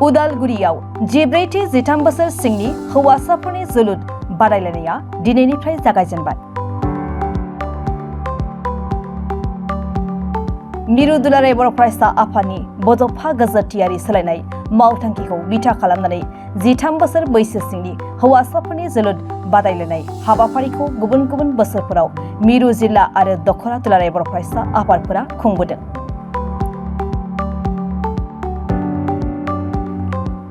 उदालगुरियाव 14-13 बोसोर सिंनि हौवासाफोरनि जोलुर बादायलायनाया दिनैनिफ्राय जागायजेनबाय। मिरु दुलाराय बर' फरायसा आफादनि बड'फा गोजोरथियारि सोलायनाय मावथांखिखौ बिथा खालामनानै 13 बोसोर बैसो सिंनि हौवासाफोरनि जोलुर बादायलायनाय हाबाफारिखौ गुबुन गुबुन बोसोरफोराव मिरु जिल्ला आरो दख'रा दुलाराय बर' फरायसा आफादफोरा खुंबोदों।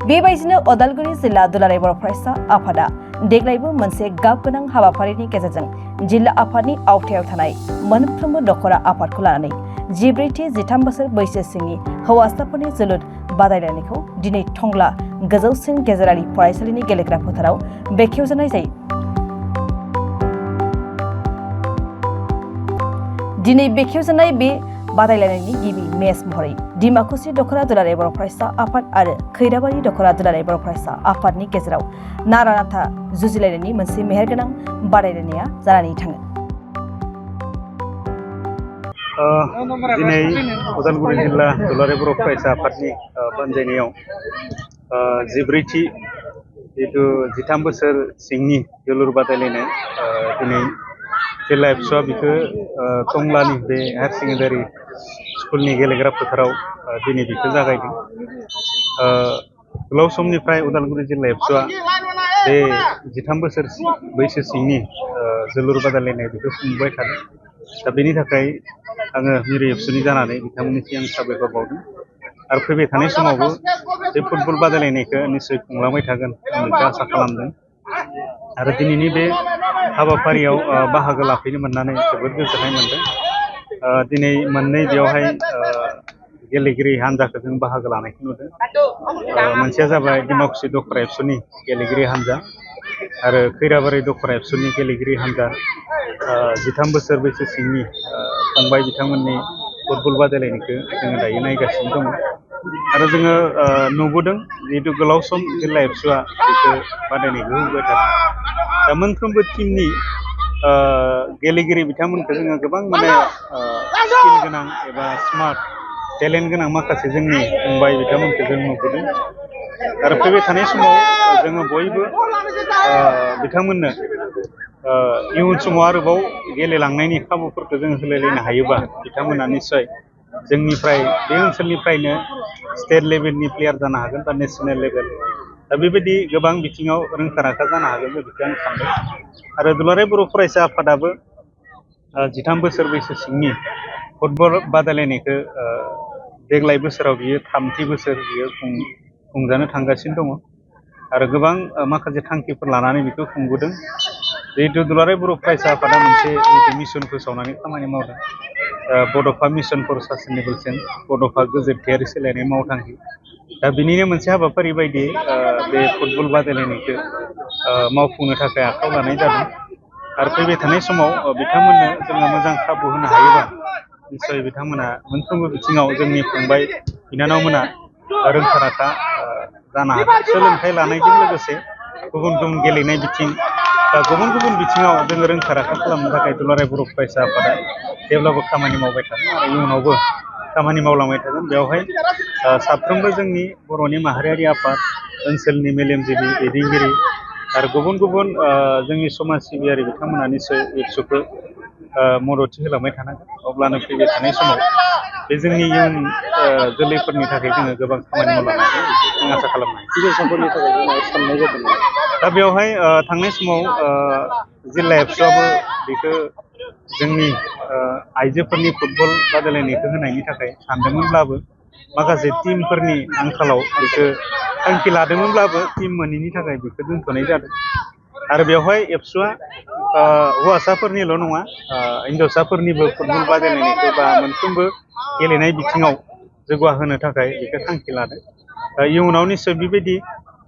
बेबायदिनो उदालगुरि जिल्ला दुलाराय बर' फरायसा आफादा देग्लायबो मोनसे गाब गोनां हाबाफारिनि गेजेरजों जिल्ला आफादनि आवथायाव थानाय मोनफ्रोमबो दख'रा आफादखौ लानानै 14-13 बोसोर बैसो सिंनि हौवासाफोरनि जोलुर बादायलायनायखौ दिनै टंला गोजौसिन गेजेरारि फरायसालिनि गेलेग्रा फोथाराव बेखेवजेननाय जायो। दिनै बेखेवजेननाय बे बादायलायनायनि गिबि मेच महरै डिमाकुसि दख'रा दुलाराय बर' फरायसा आफाद आरो खैराबारि दख'रा दुलाराय बर' फरायसा आफादनि गेजेराव नारा-नाथा जुजिलायनायनि मोनसे मेहेरगोनां बादायलायनाया जानानै थाङो। दिनै उदालगुरि जिल्ला दुलाराय बर' फरायसा आफादनि बानजायनायाव 14थि 13 बोसोर सिंनि जोलुर बादायलायनाय दिनै जिल्ला एबसुआ बेखौ टंलानि बे हायार सेकेन्डारि स्कुलनि गेलेग्रा फोथाराव दिनै बेखौ जागायदों। गोलाव समनिफ्राय उदालगुरि जिल्ला एबसुआ बे 13 बोसोर बैसो सिंनि जोलुर बादायलायनाय बेखौ खुंबाय थादों। दा बेनि थाखाय आङो मिरु एबसुनि जानानै बिथांमोननिसिम आं साबायखर बावदों आरो फैबाय थानाय समावबो बे फुटबल बादायलायनायखौ निस्सय खुंलांबाय थागोन आं बेखौ आसा खालामदों। आरो दिनैनि बे हाबाफारियाव बाहागो लाफैनो मोननानै जोबोद गोजोननाय मोनदों। दिनै मोननै बेवहाय गेलेगिरि हान्जाखौ जों बाहागो लानायखौ नुदों। मोनसेया जाबाय डिमाकुसि दख'रा एबसुनि गेलेगिरि हान्जा आरो खैराबारि दख'रा एबसुनि गेलेगिरि हान्जा 13 बोसोर बैसो सिंनि फंबाय बिथांमोननि फुटबल बादायलायनायखौ जोङो दायो नायगासिनो दङ आरो जोङो नुबोदों जिहेतु गोलाव सम जिल्ला एबसुआ बेखौ बादायनायखौ होबाय थादों। दा मोनफ्रोमबो टिमनि गेलेगिरि बिथांमोनखौ जोङो गोबां माने स्किल गोनां एबा स्मार्ट टेलेन्ट गोनां माखासे जोंनि फंबाय बिथांमोनखौ जों नुबोदों आरो फैबाय थानाय समाव जोङो बयबो बिथांमोननो इयुन समाव आरोबाव गेलेलांनायनि खाबुफोरखौ जों होलायलायनो हायोबा बिथांमोना निस्सय जोंनिफ्राय बे ओनसोलनिफ्रायनो स्टेट लेभेलनि प्लेयार जानो हागोन बा नेसनेल लेभेल दा बेबायदि गोबां बिथिङाव रोंखा-राखा जानो हागोन बेखौ आं सानदों। आरो दुलाराय बर' फरायसा आफादाबो 13 बोसोर बैसो सिंनि फुटबल बादायलायनायखौ देग्लाय बोसोराव बियो 3थि बोसोर बियो खुंजानो थांगासिनो दङ आरो गोबां माखासे थांखिफोर लानानै बेखौ खुंबोदों। जिहेतु दुलाराय बर' फरायसा आफादा मोनसे मिसन फोसावनानै खामानि मावदों बड'फा मिसन फर सास्टेनेबल चेन्ज बड'फा गोजोरथियारि सोलायनाय मावथांखि। दा बिनिनो मोनसे हाबाफारि बायदियै बे फुटबल बादायलायनायखौ मावफुंनो थाखाय आखायाव लानाय जादों आरो फैबाय थानाय समाव बिथांमोननो जोङो मोजां खाबु होनो हायोबा निस्सय बिथांमोना मोनफ्रोमबो बिथिङाव जोंनि फंबाय बिनानावमोना रोंखा-राखा जानो हागोन। सोलोंथाइ लानायजों लोगोसे गुबुन गुबुन गेलेनाय बिथिं बा गुबुन गुबुन बिथिङाव जोङो रोंखा-राखा खालामनो थाखाय दुलाराय बर' फरायसा आफादा जेब्लाबो खामानि मावबाय थागोन आरो इयुनावबो खामानि मावलांबाय थागोन। बेवहाय साफ्रोमबो जोंनि बर'नि माहारियारि आफाद ओनसोलनि मेलेमजिबि दैदेनगिरि आरो गुबुन गुबुन जोंनि समाज सिबियारि बिथांमोना निस्सय एबसुखौ मददथि होलांबाय थानांगोन। अब्लानो फैबाय थानाय समाव बे जोंनि इयुन जोलैफोरनि थाखाय जोङो गोबां खामानि मावलांनो हागोन जों आसा खालामनो हायो। हिनजावसाफोरनि थाखाय जोंहा साननाय जादों। दा बेवहाय थांनाय समाव जिल्ला एबसुआबो बेखौ जोंनि आइजोफोरनि फुटबल बादायलायनायखौ होनायनि थाखाय सानदोंमोनब्लाबो माखासे टिमफोरनि आंखालाव बेखौ थांखि लादोंमोनब्लाबो टिम मोनैनि थाखाय बेखौ दोनथ'नाय जादों आरो बेवहाय एबसुआ हौवासाफोरनिल' नङा हिन्जावसाफोरनिबो फुटबल बादायलायनायखौ बा मोनफ्रोमबो गेलेनाय बिथिङाव जौगाहोनो थाखाय बेखौ थांखि लादों। इयुनाव निस्सय बेबायदि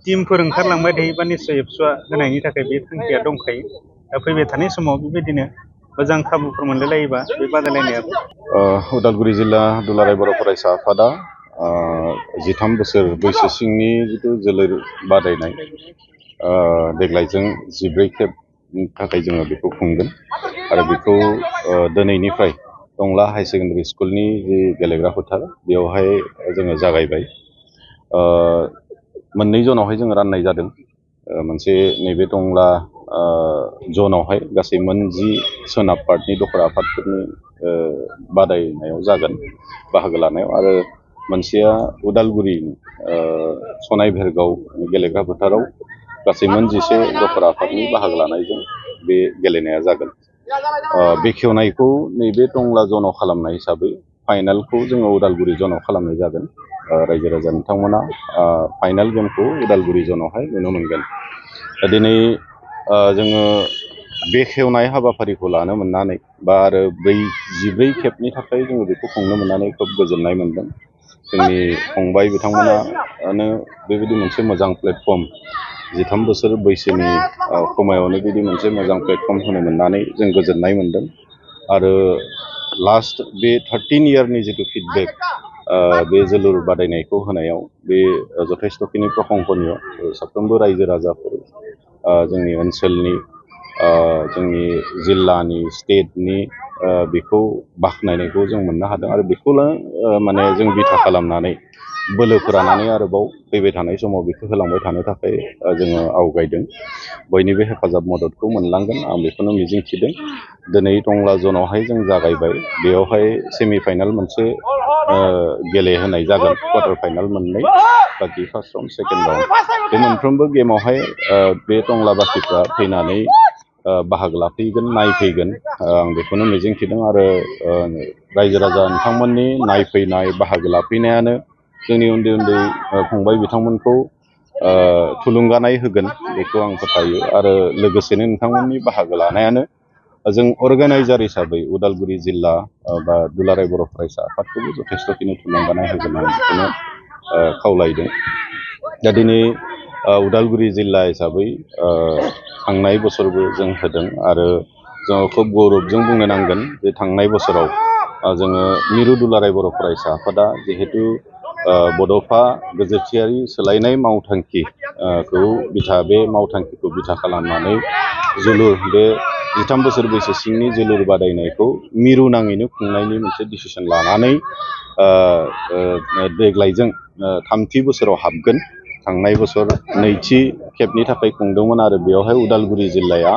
टिमफोर ओंखारलांबाय थायोबा निस्सय एबसुआ होनायनि थाखाय बे थांखिया दंखायो। दा फैबाय थानाय समाव बेबायदिनो मोजां खाबुफोर मोनलायलायोबा बे बादायलायनायाबो। उदालगुरि जिल्ला दुलाराय बर' फरायसा आफादा 13 बोसोर बैसो सिंनि जिथु जोलुर बादायनाय देग्लाय जों 14 खेबनि थाखाय जोङो बेखौ खुंगोन आरो बेखौ दिनैनिफ्राय टंला हाई सेकेन्डारि स्कुलनि जि गेलेग्रा फोथार बेवहाय जोङो जागायबाय। मोननै जनावहाय जोङो राननाय जादों। मोनसे नैबे टंला जनावहाय गासै मोन 10 सोनाब पार्टनि दखरा आफादफोरनि बादायनायाव जागोन बाहागो लानायाव, आरो मोनसेया उदालगुरि सनाय भेरगाव गेलेग्रा फोथाराव गासै मोन 11 दखरा आफादनि बाहागो लानायजों बे गेलेनाया जागोन। बेखेवनायखौ नैबे टंला जनाव खालामनाय हिसाबै फाइनालखौ जोङो उदालगुरि जनाव खालामनाय जागोन। रायजो राजा नोंथांमोना फाइनाल गेमखौ उदालगुरि जनावहाय नुनो मोनगोन। दा दिनै जोङो बेखेवनाय हाबाफारिखौ लानो मोननानै बा आरो 14 खेबनि थाखाय जोङो बेखौ खुंनो मोननानै खोब गोजोननाय मोनदों। जोंनि फंबाय बिथांमोनानो बेबायदि मोनसे मोजां प्लेटफर्म 13 बोसोर बैसोनि खमायावनो बिदि मोनसे मोजां प्लेटफर्म होनो मोननानै जों गोजोननाय मोनदों। आरो लास्ट बे 13 इयारनि जिथु फिडबेक बे जोलुर बादायनायखौ होनायाव बे जथेस्थ'खिनि प्रशंसनीय। साफ्रोमबो रायजो राजाफोर जोंनि ओनसोलनि जोंनि जिल्लानि स्टेटनि बेखौ बाख्नायनायखौ जों मोननो हादों, आरो बेखौनो माने जों बिथा खालामनानै बोलो फोरानानै आरोबाव फैबाय थानाय समाव बेखौ होलांबाय थानो थाखाय जोङो आवगायदों। बयनिबो हेफाजाब मददखौ मोनलांगोन आं बेखौनो मिजिंथिदों। दिनै टंला जनावहाय जों जागायबाय, बेयावहाय सेमि फाइनाल मोनसे गेलेहोनाय जागोन, क्वार्टार फाइनाल मोननै, बाखि फार्स्ट राउन्ड सेकेन्ड राउन्ड। बे मोनफ्रोमबो गेमावहाय बे टंलाबासिफ्रा फैनानै बाहागो लाफैगोन, नायफैगोन, आं बेखौनो मिजिंथिदों। आरो रायजो राजा नोंथांमोननि नायफैनाय बाहागो लाफैनायानो जोंनि उन्दै उन्दै फंबाय बिथांमोनखौ थुलुंगानाय होगोन, बेखौ आं फोथायो। आरो लोगोसेनो नोंथांमोननि बाहागो लानायानो जों अर्गानाइजार हिसाबै उदालगुरि जिल्ला बा दुलाराय बर' फरायसा आफादखौबो जथेस्थ'खिनि थुलुंगानाय होगोन आं बेखौनो खावलायदों। दा दिनै उदालगुरि जिल्ला हिसाबै थांनाय बोसोरबो जों होदों, आरो जोङो खोब गौरबजों बुंनो नांगोन जे थांनाय बोसोराव जोङो मिरु दुलाराय बर' फरायसा आफादा जिहेतु बड'फा गोजोथियारि सोलायनाय बे मावथांखिखौ बिथा खालामनानै जोलुर बे 13 बोसोर बैसो सिंनि जोलुर बादायनायखौ मिरु नाङैनो खुंनायनि मोनसे डिसिसन लानानै देग्लायजों 3थि बोसोराव हाबगोन। थांनाय बोसोर 2थि खेबनि थाखाय खुंदोंमोन, आरो बेवहाय उदालगुरि जिल्लाया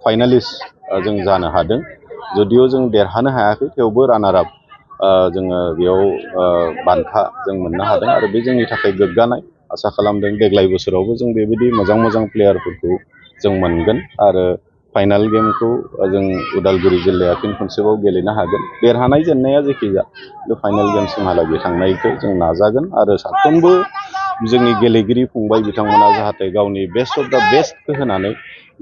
फाइनालिस्ट जों जानो हादों। जुदिअ जों देरहानो हायाखै, थेवबो रानार आप जोङो बेयाव बान्था जों मोननो हादों, आरो बे जोंनि थाखाय गोग्गानाय। आसा खालामदों देग्लाय बोसोरावबो जों बेबायदि मोजां मोजां प्लेयारफोरखौ जों मोनगोन, आरो फाइनाल गेमखौ जों उदालगुरि जिल्लाया फिन खनसेबाव गेलेनो हागोन। देरहानाय जेननाया जेखिजाया बे फाइनाल गेमसिमहालागै थांनायखौ जों नाजागोन, आरो साफ्रोमबो जोंनि गेलेगिरि फंबाय बिथांमोना जाहाथे गावनि बेस्ट अफ द बेस्टखौ होनानै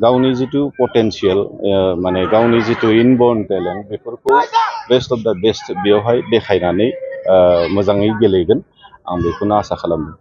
गावनि जिथु पटेनसियेल माने गावनि जिथु इनबर्न टेलेन्ट बेफोरखौ बेस्ट अफ द बेस्ट बेयावहाय देखायनानै मोजाङै गेलेगोन, आं बेखौनो आसा खालामदों।